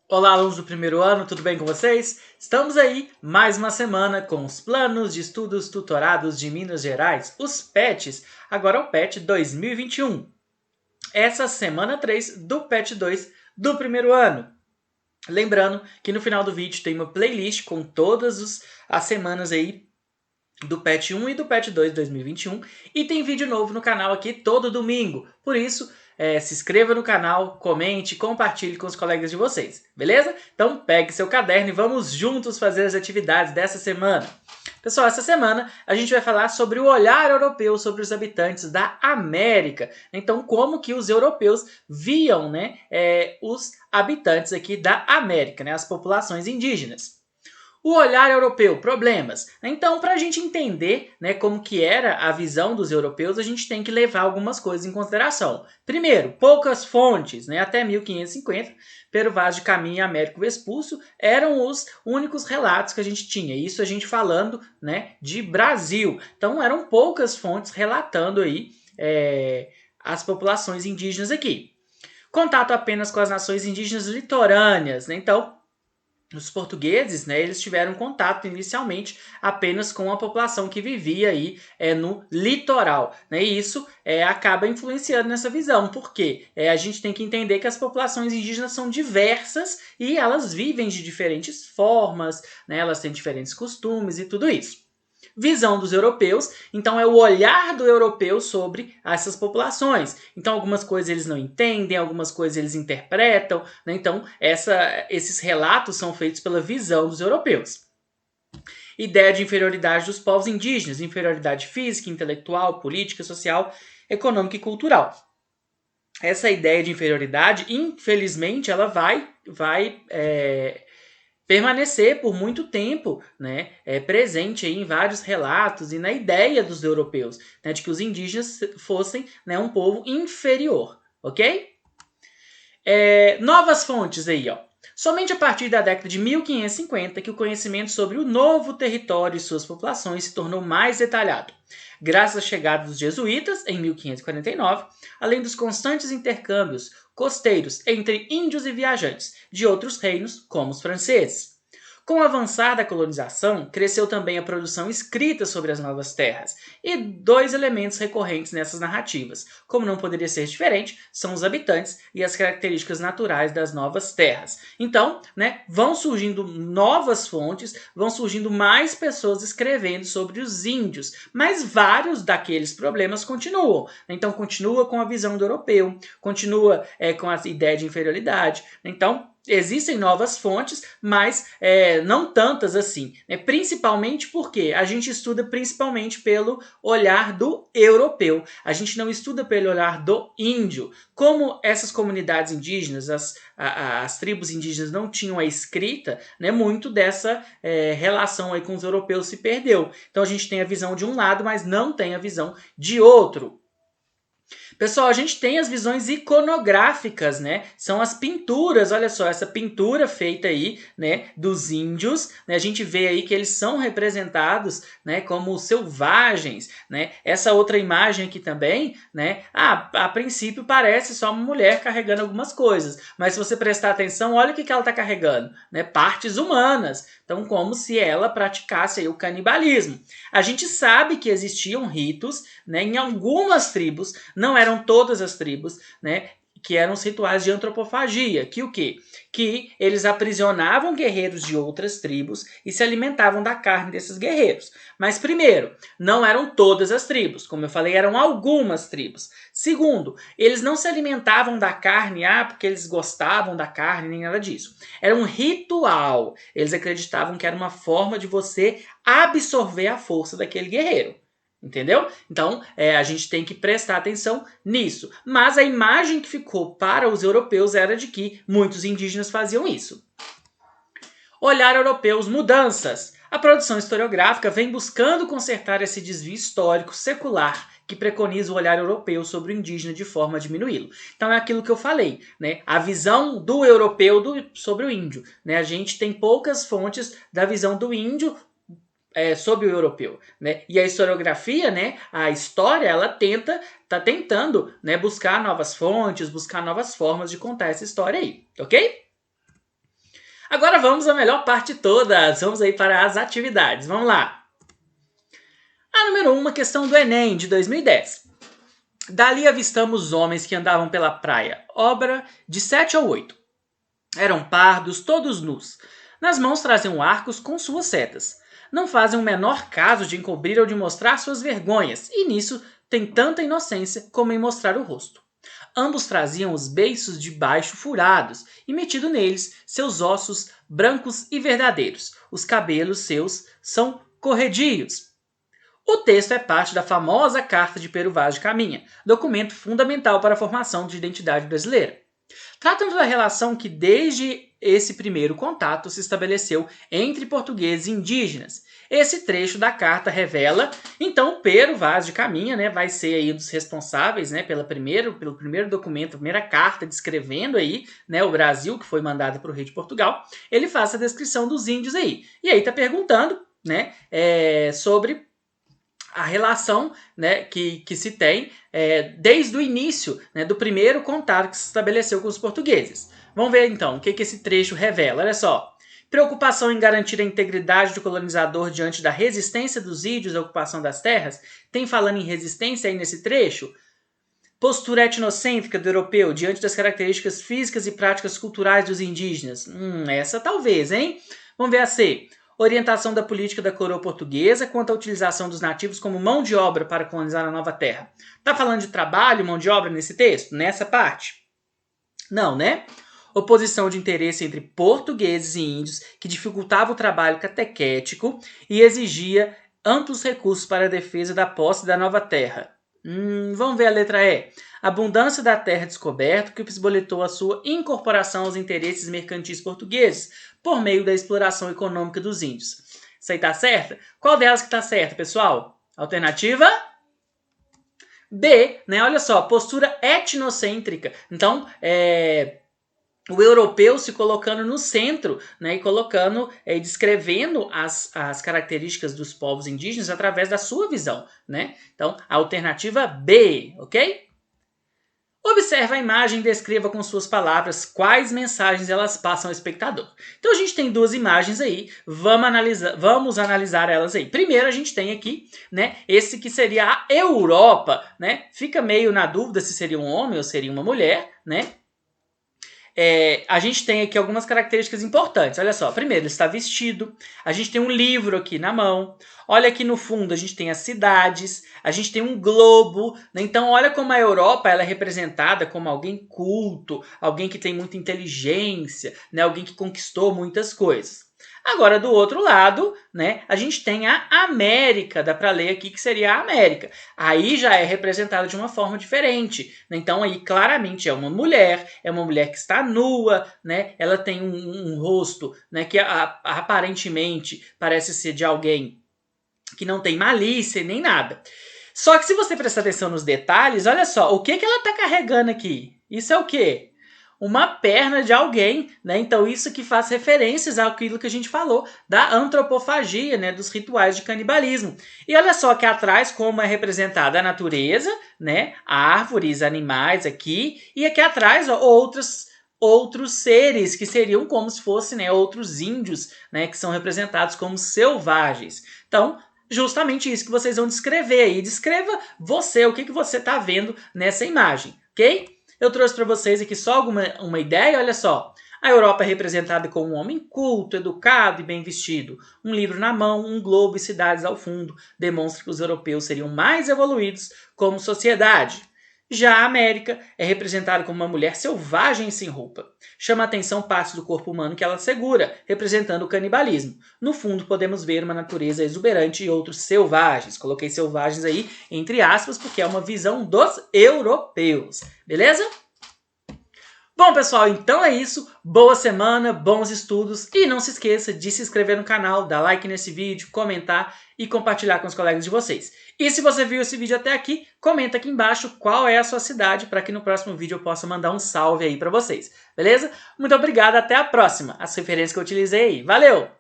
Olá, alunos do primeiro ano, tudo bem com vocês? Estamos aí mais uma semana com os planos de estudos tutorados de Minas Gerais, os PETs, agora o PET 2021. Essa semana 3 do PET 2 do primeiro ano. Lembrando que no final do vídeo tem uma playlist com todas as semanas aí do PET 1 e do PET 2 2021 e tem vídeo novo no canal aqui todo domingo. Por isso, se inscreva no canal, comente, compartilhe com os colegas de vocês, beleza? Então pegue seu caderno e vamos juntos fazer as atividades dessa semana. Pessoal, essa semana a gente vai falar sobre o olhar europeu sobre os habitantes da América. Então, como que os europeus viam, os habitantes aqui da América, as populações indígenas. O olhar europeu, problemas. Então, para a gente entender como que era a visão dos europeus, a gente tem que levar algumas coisas em consideração. Primeiro, poucas fontes, até 1550, Pero Vaz de Caminha e Américo Vespúcio eram os únicos relatos que a gente tinha. Isso a gente falando de Brasil. Então, eram poucas fontes relatando aí as populações indígenas aqui. Contato apenas com as nações indígenas litorâneas. Então, os portugueses, eles tiveram contato inicialmente apenas com a população que vivia aí no litoral. E isso acaba influenciando nessa visão, porque a gente tem que entender que as populações indígenas são diversas e elas vivem de diferentes formas, elas têm diferentes costumes e tudo isso. Visão dos europeus, então é o olhar do europeu sobre essas populações. Então algumas coisas eles não entendem, algumas coisas eles interpretam, então esses relatos são feitos pela visão dos europeus. Ideia de inferioridade dos povos indígenas, inferioridade física, intelectual, política, social, econômica e cultural. Essa ideia de inferioridade, infelizmente, ela vai permanecer por muito tempo presente em vários relatos e na ideia dos europeus de que os indígenas fossem um povo inferior, ok? Novas fontes aí, ó. Somente a partir da década de 1550 que o conhecimento sobre o novo território e suas populações se tornou mais detalhado. Graças à chegada dos jesuítas, em 1549, além dos constantes intercâmbios costeiros entre índios e viajantes de outros reinos, como os franceses. Com o avançar da colonização, cresceu também a produção escrita sobre as novas terras, e dois elementos recorrentes nessas narrativas, como não poderia ser diferente, são os habitantes e as características naturais das novas terras. Então, vão surgindo novas fontes, vão surgindo mais pessoas escrevendo sobre os índios, mas vários daqueles problemas continuam. Então, continua com a visão do europeu, continua com a ideia de inferioridade. Então, existem novas fontes, mas não tantas assim. Principalmente porque a gente estuda principalmente pelo olhar do europeu. A gente não estuda pelo olhar do índio. Como essas comunidades indígenas, as tribos indígenas não tinham a escrita, muito dessa relação aí com os europeus se perdeu. Então a gente tem a visão de um lado, mas não tem a visão de outro. Pessoal, a gente tem as visões iconográficas, São as pinturas, olha só, essa pintura feita aí, dos índios, A gente vê aí que eles são representados, como selvagens, Essa outra imagem aqui também, a princípio parece só uma mulher carregando algumas coisas, mas se você prestar atenção, olha o que ela está carregando, Partes humanas. Então, como se ela praticasse aí o canibalismo. A gente sabe que existiam ritos, em algumas tribos, não eram todas as tribos, que eram os rituais de antropofagia, que o quê? Que eles aprisionavam guerreiros de outras tribos e se alimentavam da carne desses guerreiros. Mas primeiro, não eram todas as tribos, como eu falei, eram algumas tribos. Segundo, eles não se alimentavam da carne, porque eles gostavam da carne, nem nada disso. Era um ritual. Eles acreditavam que era uma forma de você absorver a força daquele guerreiro. Entendeu? Então, a gente tem que prestar atenção nisso. Mas a imagem que ficou para os europeus era de que muitos indígenas faziam isso. Olhar europeus, mudanças. A produção historiográfica vem buscando consertar esse desvio histórico secular que preconiza o olhar europeu sobre o indígena de forma a diminuí-lo. Então é aquilo que eu falei, A visão do europeu sobre o índio, A gente tem poucas fontes da visão do índio sobre o europeu, E a historiografia, a história, ela tá tentando, buscar novas fontes, buscar novas formas de contar essa história aí, ok? Agora vamos à melhor parte de todas. Vamos aí para as atividades. Vamos lá. A número 1, uma questão do Enem de 2010. Dali avistamos homens que andavam pela praia, obra de 7 ou 8. Eram pardos, todos nus. Nas mãos traziam arcos com suas setas. Não fazem o menor caso de encobrir ou de mostrar suas vergonhas, e nisso tem tanta inocência como em mostrar o rosto. Ambos traziam os beiços de baixo furados, e metido neles seus ossos brancos e verdadeiros. Os cabelos seus são corredios. O texto é parte da famosa Carta de Pero Vaz de Caminha, documento fundamental para a formação de identidade brasileira. Trata-se da relação que desde esse primeiro contato se estabeleceu entre portugueses e indígenas. Esse trecho da carta revela, então, Pero Vaz de Caminha, né, vai ser aí um dos responsáveis, né, pelo primeiro documento, a primeira carta descrevendo aí, né, o Brasil, que foi mandada para o rei de Portugal. Ele faz a descrição dos índios aí. E aí está perguntando, né, sobre a relação, né, que se tem desde o início, né, do primeiro contato que se estabeleceu com os portugueses. Vamos ver então o que esse trecho revela. Olha só. Preocupação em garantir a integridade do colonizador diante da resistência dos índios à ocupação das terras. Tem falando em resistência aí nesse trecho? Postura etnocêntrica do europeu diante das características físicas e práticas culturais dos indígenas. Essa talvez, hein? Vamos ver a C. Orientação da política da coroa portuguesa quanto à utilização dos nativos como mão de obra para colonizar a nova terra. Tá falando de trabalho, mão de obra nesse texto? Nessa parte? Não, né? Oposição de interesse entre portugueses e índios que dificultava o trabalho catequético e exigia amplos recursos para a defesa da posse da nova terra. Vamos ver a letra E. Abundância da terra descoberta que possibilitou a sua incorporação aos interesses mercantis portugueses por meio da exploração econômica dos índios. Isso aí tá certa? Qual delas que tá certa, pessoal? Alternativa B, né? Olha só, postura etnocêntrica. Então, o europeu se colocando no centro, né, e colocando, descrevendo as características dos povos indígenas através da sua visão, né? Então, a alternativa B, ok? Observe a imagem e descreva com suas palavras quais mensagens elas passam ao espectador. Então a gente tem duas imagens aí, vamos analisar elas aí. Primeiro a gente tem aqui, né, esse que seria a Europa, né? Fica meio na dúvida se seria um homem ou seria uma mulher, né? A gente tem aqui algumas características importantes. Olha só, primeiro, ele está vestido. A gente tem um livro aqui na mão. Olha aqui no fundo, a gente tem as cidades. A gente tem um globo. Né? Então, olha como a Europa ela é representada como alguém culto, alguém que tem muita inteligência, né? Alguém que conquistou muitas coisas. Agora, do outro lado, né, a gente tem a América, dá para ler aqui que seria a América. Aí já é representada de uma forma diferente. Né? Então, aí claramente é uma mulher que está nua, né? Ela tem um rosto, né, que aparentemente parece ser de alguém que não tem malícia nem nada. Só que se você prestar atenção nos detalhes, olha só, o que ela está carregando aqui? Isso é o quê? Uma perna de alguém, né? Então isso que faz referências àquilo que a gente falou da antropofagia, né? Dos rituais de canibalismo. E olha só que atrás como é representada a natureza, né? Árvores, animais aqui, e aqui atrás ó, outros seres que seriam como se fossem, né, outros índios, né? Que são representados como selvagens. Então justamente isso que vocês vão descrever aí. Descreva você, o que você está vendo nessa imagem, ok? Eu trouxe para vocês aqui só uma ideia, olha só. A Europa é representada como um homem culto, educado e bem vestido. Um livro na mão, um globo e cidades ao fundo demonstra que os europeus seriam mais evoluídos como sociedade. Já a América é representada como uma mulher selvagem e sem roupa. Chama a atenção partes do corpo humano que ela segura, representando o canibalismo. No fundo, podemos ver uma natureza exuberante e outros selvagens. Coloquei selvagens aí entre aspas, porque é uma visão dos europeus. Beleza? Bom, pessoal, então é isso. Boa semana, bons estudos e não se esqueça de se inscrever no canal, dar like nesse vídeo, comentar e compartilhar com os colegas de vocês. E se você viu esse vídeo até aqui, comenta aqui embaixo qual é a sua cidade para que no próximo vídeo eu possa mandar um salve aí para vocês. Beleza? Muito obrigado, até a próxima. As referências que eu utilizei aí. Valeu!